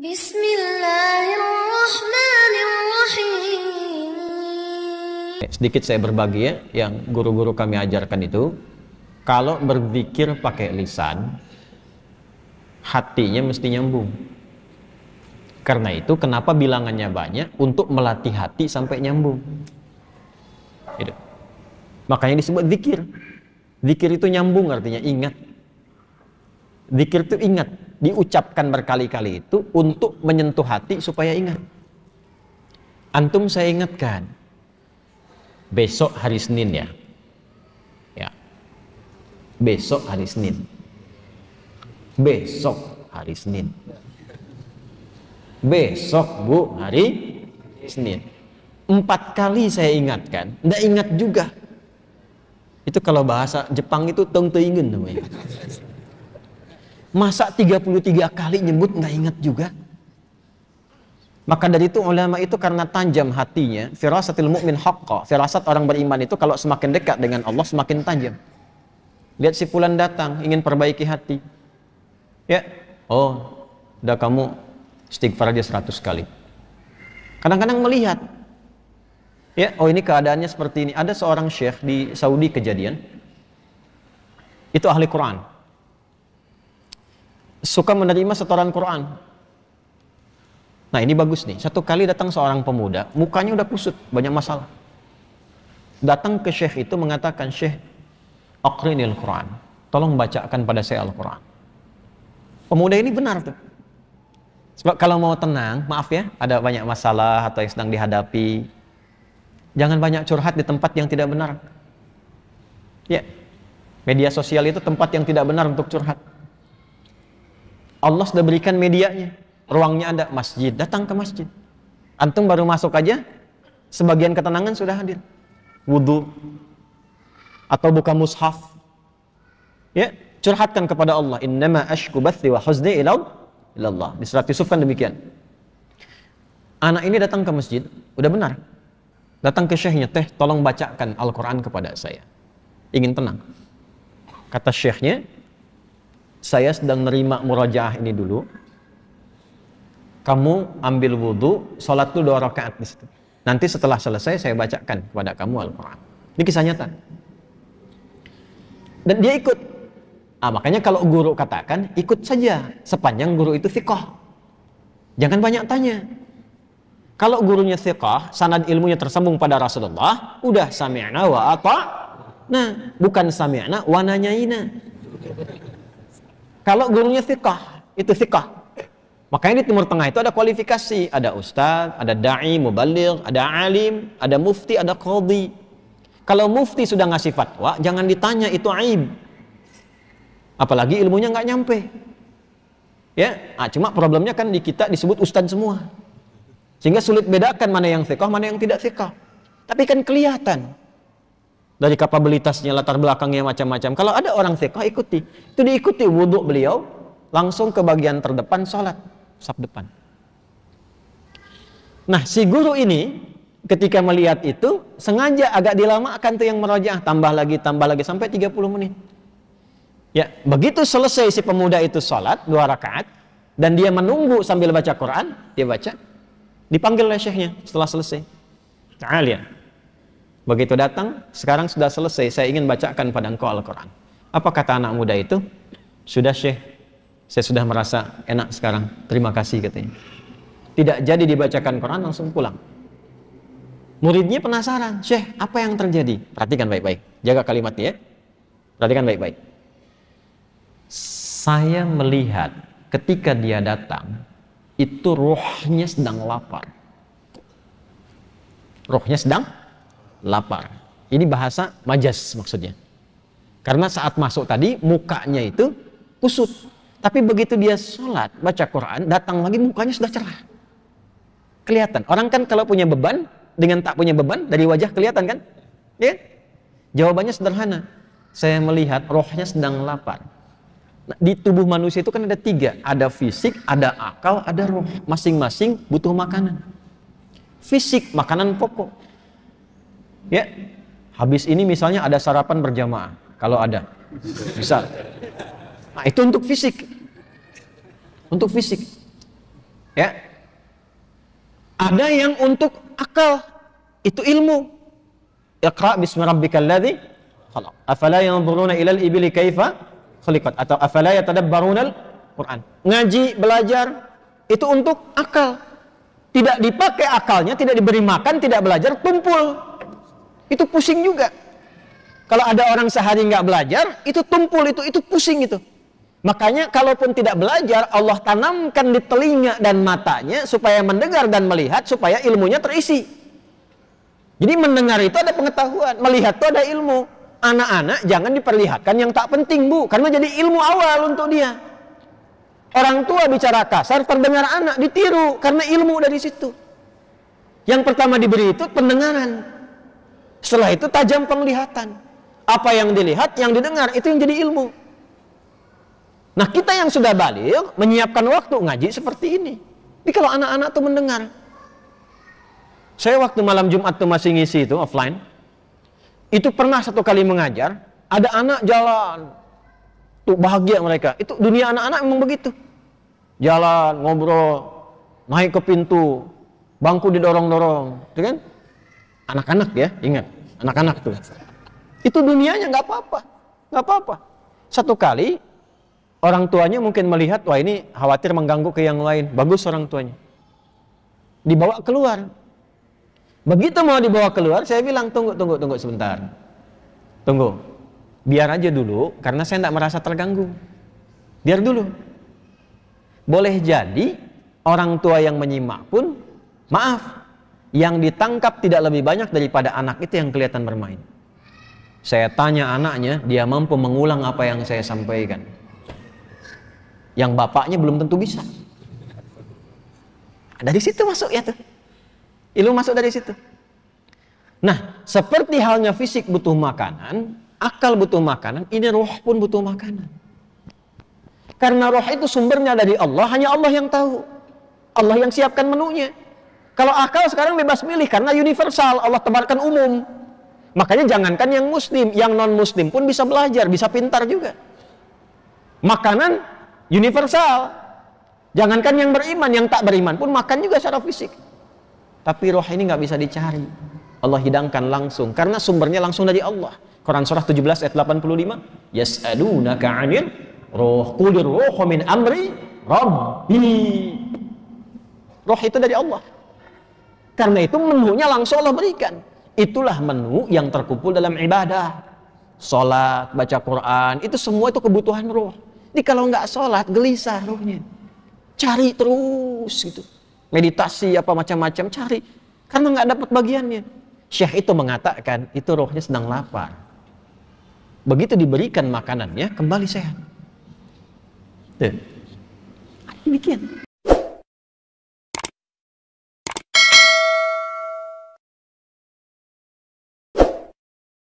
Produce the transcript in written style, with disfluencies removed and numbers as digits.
Bismillahirrahmanirrahim. Sedikit saya berbagi ya, yang guru-guru kami ajarkan itu, kalau berzikir pakai lisan, hatinya mesti nyambung. Karena itu kenapa bilangannya banyak, untuk melatih hati sampai nyambung. Gitu. Makanya disebut zikir. Zikir itu nyambung, artinya ingat. Zikir itu ingat, diucapkan berkali-kali itu untuk menyentuh hati supaya ingat. Antum saya ingatkan, besok hari Senin ya. Ya. Besok hari Senin. Besok hari Senin. Besok Bu hari Senin. 4 kali saya ingatkan, nggak ingat juga. Itu kalau bahasa Jepang itu tong teingen namanya. Masa 33 kali nyebut nggak ingat juga? Maka dari itu ulama itu karena tajam hatinya, firasatil mu'min haqqa, firasat orang beriman itu kalau semakin dekat dengan Allah semakin tajam. Lihat si fulan datang ingin perbaiki hati. Ya, oh, udah kamu istighfar aja 100 kali. Kadang-kadang melihat, ya, oh ini keadaannya seperti ini. Ada seorang syekh di Saudi kejadian, itu ahli Quran, suka menerima setoran Quran. Nah ini bagus nih, satu kali datang seorang pemuda, mukanya udah kusut, banyak masalah. Datang ke syekh itu mengatakan, Syekh, aqrinil Quran, tolong bacakan pada saya Al-Quran. Pemuda ini benar tuh. Sebab kalau mau tenang, maaf ya, ada banyak masalah atau yang sedang dihadapi, jangan banyak curhat di tempat yang tidak benar. Ya, media sosial itu tempat yang tidak benar untuk curhat. Allah sudah berikan medianya, ruangnya ada, masjid, datang ke masjid. Antum baru masuk aja, sebagian ketenangan sudah hadir. Wudu, atau buka mushaf, ya, curhatkan kepada Allah. Innama ashku bathi wa huzni ilallah. Di surat Yusuf kan demikian. Anak ini datang ke masjid, udah benar. Datang ke syekhnya, teh tolong bacakan Al-Quran kepada saya. Ingin tenang. Kata syekhnya, saya sedang nerima murajaah ini dulu. Kamu ambil wudu, sholat dulu 2 rakaat di situ. Nanti setelah selesai saya bacakan kepada kamu Al-Quran. Ini kisah nyata. Dan dia ikut. Makanya kalau guru katakan, ikut saja sepanjang guru itu thiqah. Jangan banyak tanya. Kalau gurunya thiqah, sanad ilmunya tersambung pada Rasulullah, udah sami'na wa ata'na, bukan sami'na wa nanyaina. Kalau gurunya thiqah, itu thiqah. Makanya di Timur Tengah itu ada kualifikasi, ada ustaz, ada da'i, mubaligh, ada alim, ada mufti, ada qadhi. Kalau mufti sudah ngasih fatwa, jangan ditanya, itu aib. Apalagi ilmunya nggak nyampe. Ya, cuma problemnya kan di kita disebut ustaz semua. Sehingga sulit bedakan mana yang thiqah, mana yang tidak thiqah. Tapi kan kelihatan dari kapabilitasnya, latar belakangnya macam-macam. Kalau ada orang thiqah, ikuti. Itu diikuti wudhu beliau, langsung ke bagian terdepan sholat, saf depan. Nah, si guru ini ketika melihat itu, sengaja agak dilamakan tuh yang merojaah, tambah lagi sampai 30 menit. Ya, begitu selesai si pemuda itu sholat 2 rakaat, dan dia menunggu sambil baca Quran, dia baca, dipanggil oleh syekhnya setelah selesai. Ta'al ya. Begitu datang, sekarang sudah selesai, saya ingin bacakan pada engkau Al-Quran. Apa kata anak muda itu? Sudah Syekh, saya sudah merasa enak sekarang, terima kasih katanya. Tidak jadi dibacakan Quran, langsung pulang. Muridnya penasaran, Syekh, apa yang terjadi? Perhatikan baik-baik, jaga kalimatnya ya. Perhatikan baik-baik. Saya melihat ketika dia datang, itu rohnya sedang lapar. Rohnya sedang lapar. Ini bahasa majas maksudnya. Karena saat masuk tadi mukanya itu kusut. Tapi begitu dia sholat, baca Quran, datang lagi mukanya sudah cerah. Kelihatan. Orang kan kalau punya beban dengan tak punya beban dari wajah kelihatan kan? Ya? Jawabannya sederhana. Saya melihat rohnya sedang lapar. Nah, di tubuh manusia itu kan ada 3. Ada fisik, ada akal, ada roh. Masing-masing butuh makanan. Fisik, makanan pokok. Ya, habis ini misalnya ada sarapan berjamaah, kalau ada, misal. Nah itu untuk fisik, Ya. Ada yang untuk akal, itu ilmu. Iqra bismi rabbikal ladzi khalaq. Afala yanzuruna ilal ibili kaifa khuliqat atau afala yatadabbarunal Quran. Ngaji, belajar itu untuk akal. Tidak dipakai akalnya, tidak diberi makan, tidak belajar, tumpul. Itu pusing juga. Kalau ada orang sehari nggak belajar, itu tumpul, itu pusing itu. Makanya kalaupun tidak belajar, Allah tanamkan di telinga dan matanya supaya mendengar dan melihat, supaya ilmunya terisi. Jadi mendengar itu ada pengetahuan, melihat itu ada ilmu. Anak-anak jangan diperlihatkan yang tak penting, Bu, karena jadi ilmu awal untuk dia. Orang tua bicara kasar, terdengar anak ditiru karena ilmu dari situ. Yang pertama diberi itu pendengaran. Setelah itu tajam penglihatan. Apa yang dilihat, yang didengar, itu yang jadi ilmu. Nah, kita yang sudah baligh menyiapkan waktu ngaji seperti ini. Tapi kalau anak-anak tuh mendengar. Saya waktu malam Jumat tuh masih ngisi itu offline. Itu pernah satu kali mengajar, ada anak jalan. Tuh bahagia mereka. Itu dunia anak-anak memang begitu. Jalan, ngobrol, naik ke pintu, bangku didorong-dorong, itu kan? Anak-anak ya, ingat, anak-anak tuh. Itu dunianya nggak apa-apa, nggak apa-apa. Satu kali orang tuanya mungkin melihat, wah ini khawatir mengganggu ke yang lain. Bagus orang tuanya. Dibawa keluar. Begitu mau dibawa keluar, saya bilang, tunggu sebentar. Tunggu. Biar aja dulu, karena saya tidak merasa terganggu. Biar dulu. Boleh jadi, orang tua yang menyimak pun, maaf, yang ditangkap tidak lebih banyak daripada anak itu yang kelihatan bermain. Saya tanya anaknya, dia mampu mengulang apa yang saya sampaikan. Yang bapaknya belum tentu bisa. Dari situ masuk ya tuh. Ilmu masuk dari situ. Nah, seperti halnya fisik butuh makanan, akal butuh makanan, ini roh pun butuh makanan. Karena roh itu sumbernya dari Allah, hanya Allah yang tahu. Allah yang siapkan menunya. Kalau akal sekarang bebas milih, karena universal, Allah tebarkan umum. Makanya jangankan yang muslim, yang non-muslim pun bisa belajar, bisa pintar juga. Makanan universal. Jangankan yang beriman, yang tak beriman pun makan juga secara fisik. Tapi roh ini nggak bisa dicari. Allah hidangkan langsung, karena sumbernya langsung dari Allah. Quran surah 17 ayat 85. Yas'alunaka 'anil ruh, qulir ruhu min amri rabbi. Roh itu dari Allah. Karena itu menunya langsung Allah berikan. Itulah menu yang terkumpul dalam ibadah. Salat, baca Quran, itu semua itu kebutuhan roh. Jadi kalau nggak salat, gelisah rohnya. Cari terus gitu. Meditasi apa macam-macam, cari. Karena nggak dapat bagiannya. Syekh itu mengatakan, itu rohnya sedang lapar. Begitu diberikan makanannya, kembali sehat. Tuh. Demikian.